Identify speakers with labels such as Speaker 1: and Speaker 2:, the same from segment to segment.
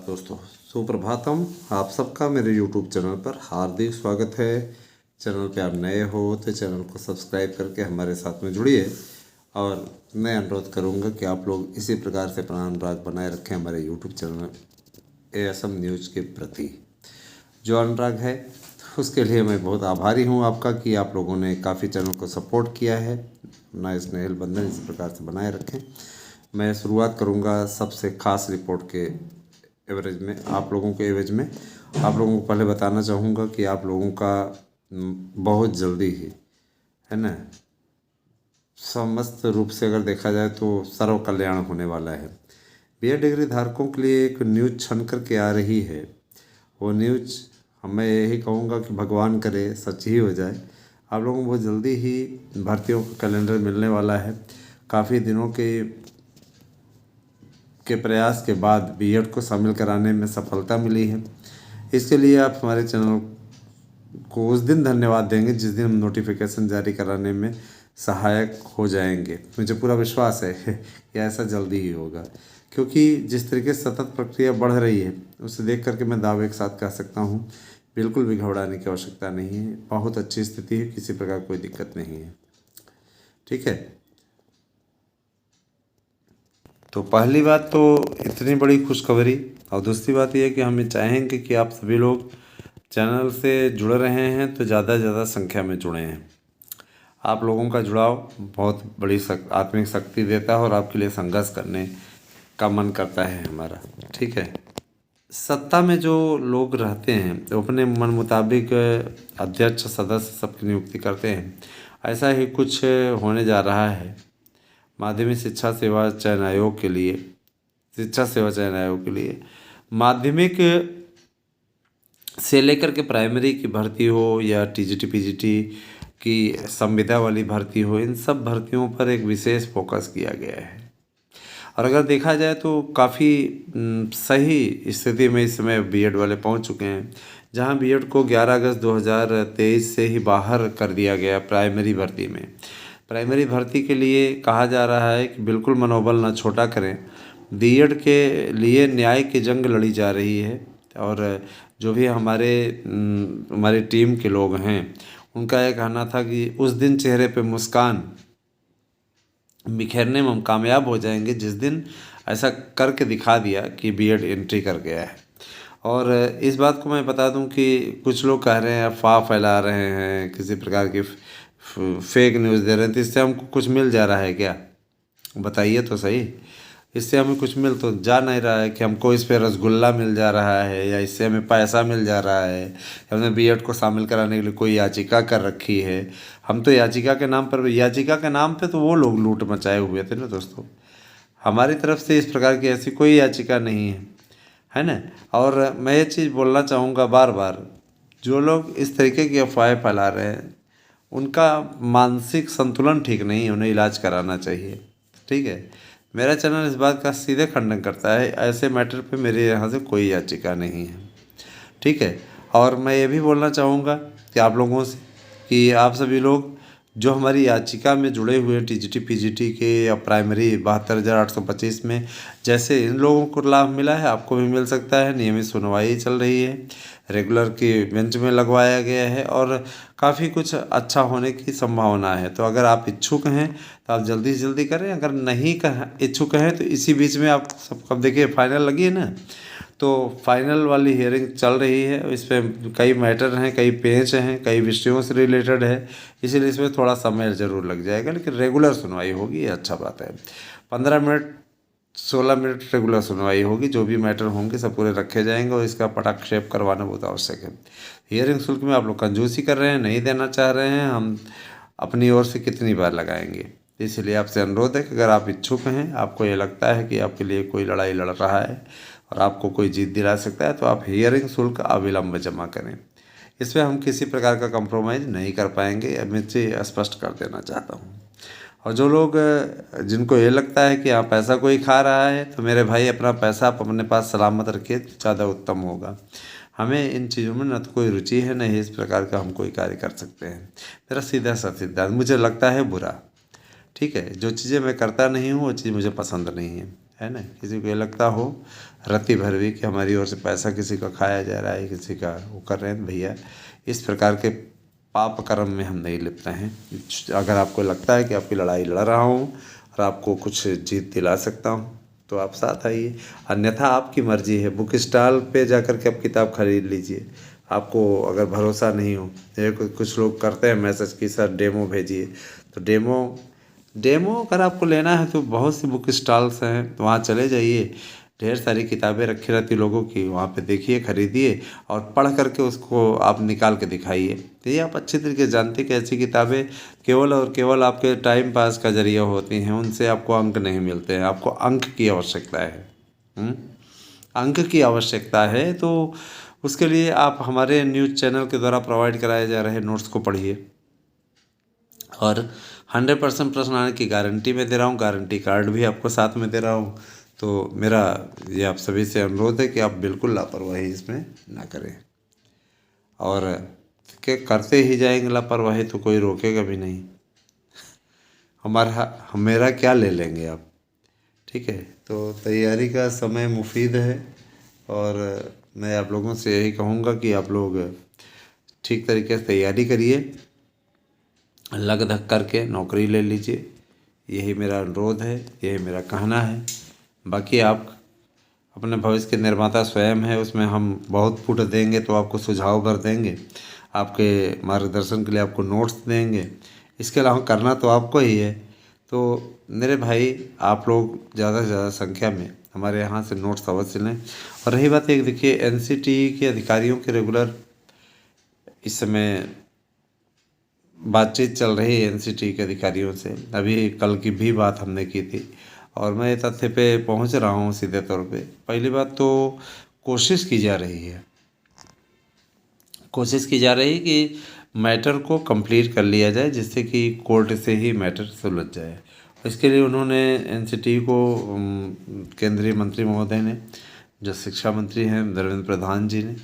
Speaker 1: दोस्तों, सुप्रभातम। आप सबका मेरे YouTube चैनल पर हार्दिक स्वागत है। चैनल पे आप नए हो तो चैनल को सब्सक्राइब करके हमारे साथ में जुड़िए और मैं अनुरोध करूंगा कि आप लोग इसी प्रकार से अपना अनुराग बनाए रखें हमारे YouTube चैनल ASM न्यूज़ के प्रति। जो अनुराग है उसके लिए मैं बहुत आभारी हूं आपका कि आप लोगों ने काफ़ी चैनल को सपोर्ट किया है। अपना स्नेह बंधन इस प्रकार से बनाए रखें। मैं शुरुआत करूंगा सबसे ख़ास रिपोर्ट के एवरेज में आप लोगों को पहले बताना चाहूँगा कि आप लोगों का बहुत जल्दी ही है ना, समस्त रूप से अगर देखा जाए तो सर्व कल्याण होने वाला है। BA डिग्री धारकों के लिए एक न्यूज़ छन कर के आ रही है। वो न्यूज़ मैं यही कहूँगा कि भगवान करे सच ही हो जाए। आप लोगों को बहुत जल्दी ही भर्तियों का कैलेंडर मिलने वाला है। काफ़ी दिनों के प्रयास के बाद B.Ed को शामिल कराने में सफलता मिली है। इसके लिए आप हमारे चैनल को उस दिन धन्यवाद देंगे जिस दिन हम नोटिफिकेशन जारी कराने में सहायक हो जाएंगे। मुझे पूरा विश्वास है कि ऐसा जल्दी ही होगा, क्योंकि जिस तरीके से सतत प्रक्रिया बढ़ रही है उसे देख करके मैं दावे के साथ कह सकता हूँ बिल्कुल भी घबराने की आवश्यकता नहीं है। बहुत अच्छी स्थिति है, किसी प्रकार कोई दिक्कत नहीं है। ठीक है, तो पहली बात तो इतनी बड़ी खुशखबरी, और दूसरी बात यह है कि हम चाहेंगे कि आप सभी लोग चैनल से जुड़ रहे हैं तो ज़्यादा से ज़्यादा संख्या में जुड़े हैं। आप लोगों का जुड़ाव बहुत बड़ी आत्मिक शक्ति देता है और आपके लिए संघर्ष करने का मन करता है हमारा। ठीक है, सत्ता में जो लोग रहते हैं वो अपने मन मुताबिक अध्यक्ष सदस्य सबकी नियुक्ति करते हैं। ऐसा ही कुछ होने जा रहा है माध्यमिक शिक्षा सेवा चयन आयोग के लिए। माध्यमिक से लेकर के प्राइमरी की भर्ती हो या TGT PGT की संविदा वाली भर्ती हो, इन सब भर्तियों पर एक विशेष फोकस किया गया है। और अगर देखा जाए तो काफ़ी सही स्थिति में इस समय B.Ed वाले पहुंच चुके हैं, जहां B.Ed को 11 अगस्त 2023 से ही बाहर कर दिया गया। प्राइमरी भर्ती के लिए कहा जा रहा है कि बिल्कुल मनोबल ना छोटा करें। B.Ed के लिए न्याय की जंग लड़ी जा रही है और जो भी हमारी टीम के लोग हैं उनका यह कहना था कि उस दिन चेहरे पे मुस्कान बिखेरने में हम कामयाब हो जाएंगे जिस दिन ऐसा करके दिखा दिया कि B.Ed एंट्री कर गया है। और इस बात को मैं बता दूं कि कुछ लोग कह रहे हैं, अफवाह फैला रहे हैं, किसी प्रकार की फेक न्यूज़ दे रहे हैं। तो इससे हमको कुछ मिल जा रहा है क्या? बताइए तो सही। इससे हमें कुछ मिल तो जा नहीं रहा है कि हमको इस पे रसगुल्ला मिल जा रहा है या इससे हमें पैसा मिल जा रहा है या हमने B.Ed को शामिल कराने के लिए कोई याचिका कर रखी है। हम तो याचिका के नाम पे तो वो लोग लूट मचाए हुए थे ना दोस्तों। हमारी तरफ से इस प्रकार की ऐसी कोई याचिका नहीं है ना। और मैं ये चीज़ बोलना चाहूँगा बार बार, जो लोग इस तरीके की अफवाहें फैला रहे हैं उनका मानसिक संतुलन ठीक नहीं है, उन्हें इलाज कराना चाहिए। ठीक है, मेरा चैनल इस बात का सीधे खंडन करता है, ऐसे मैटर पे मेरे यहाँ से कोई याचिका नहीं है। ठीक है, और मैं ये भी बोलना चाहूँगा कि आप लोगों से कि आप सभी लोग जो हमारी याचिका में जुड़े हुए TGT PGT के या प्राइमरी 72,825 में, जैसे इन लोगों को लाभ मिला है आपको भी मिल सकता है। नियमित सुनवाई चल रही है, रेगुलर की बेंच में लगवाया गया है और काफ़ी कुछ अच्छा होने की संभावना है। तो अगर आप इच्छुक हैं तो आप जल्दी से जल्दी करें। अगर नहीं इच्छुक हैं तो इसी बीच में आप सब कब देखिए फाइनल लगी है ना, तो फाइनल वाली हियरिंग चल रही है। इस पर कई मैटर हैं, कई पेज हैं, कई विषयों से रिलेटेड है, इसीलिए इसमें थोड़ा समय ज़रूर लग जाएगा, लेकिन रेगुलर सुनवाई होगी, ये अच्छा बात है। 15 मिनट 16 मिनट रेगुलर सुनवाई होगी। जो भी मैटर होंगे सब पूरे रखे जाएंगे और इसका पटाक्षेप करवाना बहुत आवश्यक है। हियरिंग शुल्क में आप लोग कंजूसी कर रहे हैं, नहीं देना चाह रहे हैं, हम अपनी ओर से कितनी बार लगाएंगे। इसलिए आपसे अनुरोध है कि अगर आप इच्छुक हैं, आपको ये लगता है कि आपके लिए कोई लड़ाई लड़ रहा है और आपको कोई जीत दिला सकता है, तो आप हियरिंग शुल्क अविलंब जमा करें। इसमें हम किसी प्रकार का कंप्रोमाइज़ नहीं कर पाएंगे, मैं इसे स्पष्ट कर देना चाहता हूँ। और जो लोग जिनको ये लगता है कि आप पैसा कोई खा रहा है, तो मेरे भाई अपना पैसा आप अपने पास सलामत रखिए, ज़्यादा उत्तम होगा। हमें इन चीज़ों में न तो कोई रुचि है, न ही इस प्रकार का हम कोई कार्य कर सकते हैं। मेरा सीधा सा सिद्धांत, मुझे लगता है बुरा। ठीक है, जो चीज़ें मैं करता नहीं हूँ वो चीज़ मुझे पसंद नहीं है ना। किसी को ये लगता हो रत्ती भर भी कि हमारी ओर से पैसा किसी का खाया जा रहा है, किसी का वो कर रहे हैं, भैया इस प्रकार के पाप कर्म में हम नहीं लिपते हैं। अगर आपको लगता है कि आपकी लड़ाई लड़ रहा हूँ और आपको कुछ जीत दिला सकता हूँ तो आप साथ आइए, अन्यथा आपकी मर्जी है। बुक स्टॉल पे जाकर के आप किताब खरीद लीजिए। आपको अगर भरोसा नहीं हो, कुछ लोग करते हैं मैसेज कि सर डेमो भेजिए, तो डेमो अगर आपको लेना है तो बहुत सी बुक स्टॉल्स हैं, तो वहाँ चले जाइए। ढेर सारी किताबें रखी रहती लोगों की, वहाँ पे देखिए, खरीदिए और पढ़ करके उसको आप निकाल के दिखाइए। तो ये आप अच्छी तरीके से जानते हैं कि ऐसी किताबें केवल और केवल आपके टाइम पास का जरिया होती हैं, उनसे आपको अंक नहीं मिलते हैं। आपको अंक की आवश्यकता है। हुँ? अंक की आवश्यकता है, तो उसके लिए आप हमारे न्यूज़ चैनल के द्वारा प्रोवाइड कराए जा रहे नोट्स को पढ़िए और 100% प्रश्न आने की गारंटी मैं दे रहा हूँ, गारंटी कार्ड भी आपको साथ में दे रहा हूँ। तो मेरा ये आप सभी से अनुरोध है कि आप बिल्कुल लापरवाही इसमें ना करें, और के करते ही जाएंगे लापरवाही तो कोई रोकेगा भी नहीं। मेरा क्या ले लेंगे आप। ठीक है, तो तैयारी का समय मुफीद है और मैं आप लोगों से यही कहूँगा कि आप लोग ठीक तरीके से तैयारी करिए, लग धक करके नौकरी ले लीजिए। यही मेरा अनुरोध है, यही मेरा कहना है। बाकी आप अपने भविष्य के निर्माता स्वयं है, उसमें हम बहुत फूट देंगे तो आपको सुझाव भर देंगे, आपके मार्गदर्शन के लिए आपको नोट्स देंगे। इसके अलावा करना तो आपको ही है। तो मेरे भाई, आप लोग ज़्यादा से ज़्यादा संख्या में हमारे यहाँ से नोट्स अवश्य लें। और रही बात एक, देखिए एनसीटी के अधिकारियों के रेगुलर इस समय बातचीत चल रही है एनसीटी के अधिकारियों से। अभी कल की भी बात हमने की थी और मैं तथ्य पे पहुंच रहा हूं सीधे तौर पे। पहली बात तो कोशिश की जा रही है, कि मैटर को कंप्लीट कर लिया जाए, जिससे कि कोर्ट से ही मैटर सुलझ जाए। इसके लिए उन्होंने एनसीटी को केंद्रीय मंत्री महोदय ने, जो शिक्षा मंत्री हैं धर्मेंद्र प्रधान जी ने,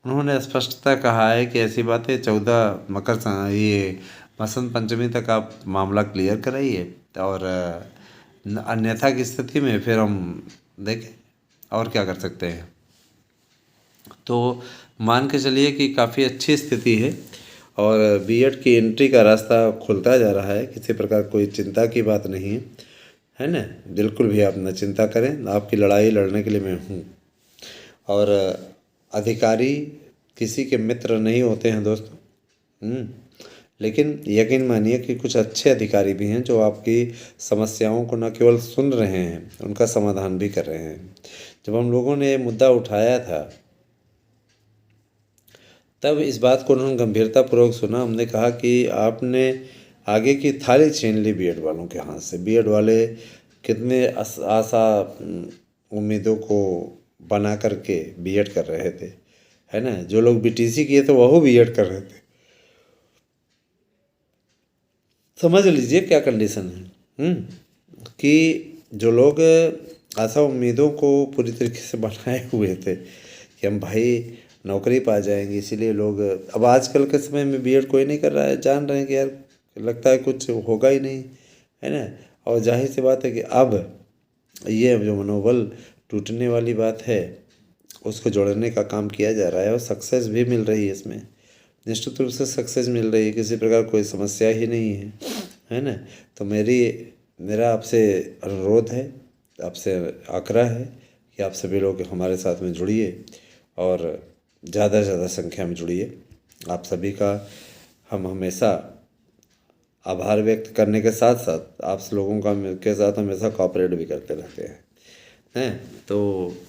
Speaker 1: उन्होंने स्पष्टता कहा है कि ऐसी बात है 14 ये बसंत पंचमी तक आप मामला क्लियर कराइए और अन्यथा की स्थिति में फिर हम देखें और क्या कर सकते हैं। तो मान के चलिए कि काफ़ी अच्छी स्थिति है और बीएड की एंट्री का रास्ता खुलता जा रहा है। किसी प्रकार कोई चिंता की बात नहीं है, है ना। बिल्कुल भी आप न चिंता करें, आपकी लड़ाई लड़ने के लिए मैं हूँ। और अधिकारी किसी के मित्र नहीं होते हैं दोस्तों। लेकिन यकीन मानिए कि कुछ अच्छे अधिकारी भी हैं जो आपकी समस्याओं को न केवल सुन रहे हैं, उनका समाधान भी कर रहे हैं। जब हम लोगों ने ये मुद्दा उठाया था तब इस बात को उन्होंने गंभीरतापूर्वक सुना। हमने कहा कि आपने आगे की थाली छीन ली बीएड वालों के हाथ से। बीएड वाले कितने आशा उम्मीदों को बना करके बीएड कर रहे थे, है ना। जो लोग बीटीसी किए थे वह बीएड कर रहे थे। समझ लीजिए क्या कंडीशन है। कि जो लोग आशा उम्मीदों को पूरी तरीके से बनाए हुए थे कि हम भाई नौकरी पा जाएंगे, इसीलिए लोग अब आजकल के समय में बीएड कोई नहीं कर रहा है, जान रहे हैं कि यार लगता है कुछ होगा ही नहीं, है ना। और जाहिर सी बात है कि अब ये जो मनोबल टूटने वाली बात है उसको जोड़ने का काम किया जा रहा है और सक्सेस भी मिल रही है इसमें। निश्चित रूप से सक्सेस मिल रही है, किसी प्रकार कोई समस्या ही नहीं है ना। तो मेरा आपसे अनुरोध है, आपसे आग्रह है कि आप सभी लोग हमारे साथ में जुड़िए और ज़्यादा से ज़्यादा संख्या में जुड़िए। आप सभी का हम हमेशा आभार व्यक्त करने के साथ साथ आप लोगों का के साथ हमेशा कॉपरेट भी करते रहते हैं। तो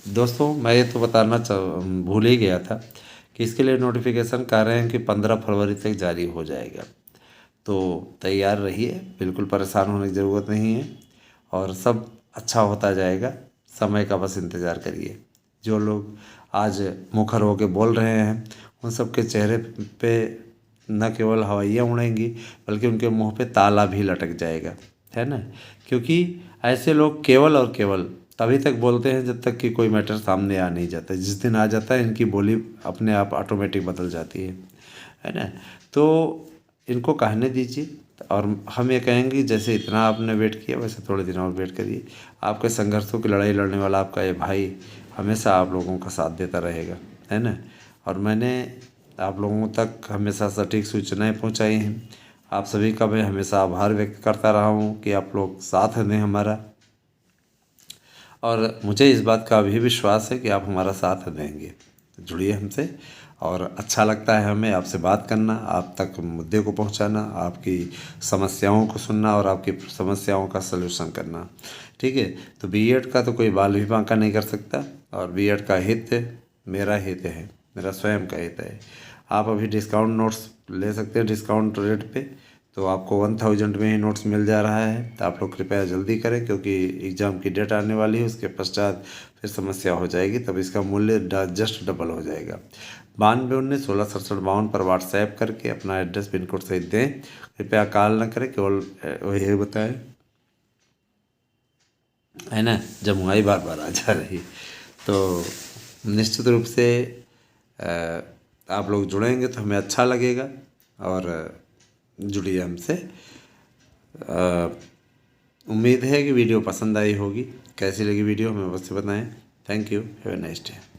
Speaker 1: दोस्तों, मैं ये तो बताना भूल ही गया था कि इसके लिए नोटिफिकेशन कह रहे हैं कि 15 फरवरी तक जारी हो जाएगा। तो तैयार रहिए, बिल्कुल परेशान होने की ज़रूरत नहीं है और सब अच्छा होता जाएगा। समय का बस इंतज़ार करिए। जो लोग आज मुखर होकर बोल रहे हैं उन सब के चेहरे पे न केवल हवाइयाँ उड़ेंगी बल्कि उनके मुंह पे ताला भी लटक जाएगा, है ना। क्योंकि ऐसे लोग केवल और केवल तभी तक बोलते हैं जब तक कि कोई मैटर सामने आ नहीं जाता। जिस दिन आ जाता है इनकी बोली अपने आप ऑटोमेटिक बदल जाती है ना। तो इनको कहने दीजिए, और हम ये कहेंगे जैसे इतना आपने वेट किया वैसे थोड़े दिन और वेट करिए। आपके संघर्षों की लड़ाई लड़ने वाला आपका ये भाई हमेशा आप लोगों का साथ देता रहेगा, है ना। और मैंने आप लोगों तक हमेशा सटीक सूचनाएं पहुंचाई हैं। आप सभी का मैं हमेशा आभार व्यक्त करता रहा हूं कि आप लोग साथ दें हमारा, और मुझे इस बात का भी विश्वास है कि आप हमारा साथ देंगे। जुड़िए हमसे, और अच्छा लगता है हमें आपसे बात करना, आप तक मुद्दे को पहुंचाना, आपकी समस्याओं को सुनना और आपकी समस्याओं का सलूशन करना। ठीक है, तो बीएड का तो कोई बाल भी बांका नहीं कर सकता, और बीएड का हित मेरा हित है, मेरा स्वयं का हित है। आप अभी डिस्काउंट नोट्स ले सकते हैं डिस्काउंट रेट पे, तो आपको 1000 में ही नोट्स मिल जा रहा है। तो आप लोग कृपया जल्दी करें, क्योंकि एग्ज़ाम की डेट आने वाली है, उसके पश्चात फिर समस्या हो जाएगी, तब इसका मूल्य जस्ट डबल हो जाएगा। 9219 166752 पर व्हाट्सएप करके अपना एड्रेस पिन कोड सहित दें। कृपया कॉल न करें, केवल यही बताएं, है ना, जमुआई बार बार आ जा रही। तो निश्चित रूप से आप लोग जुड़ेंगे तो हमें अच्छा लगेगा, और जुड़िए हमसे। उम्मीद है कि वीडियो पसंद आई होगी। कैसी लगी वीडियो हमें अवश्य बताएं। Thank you, have a nice day.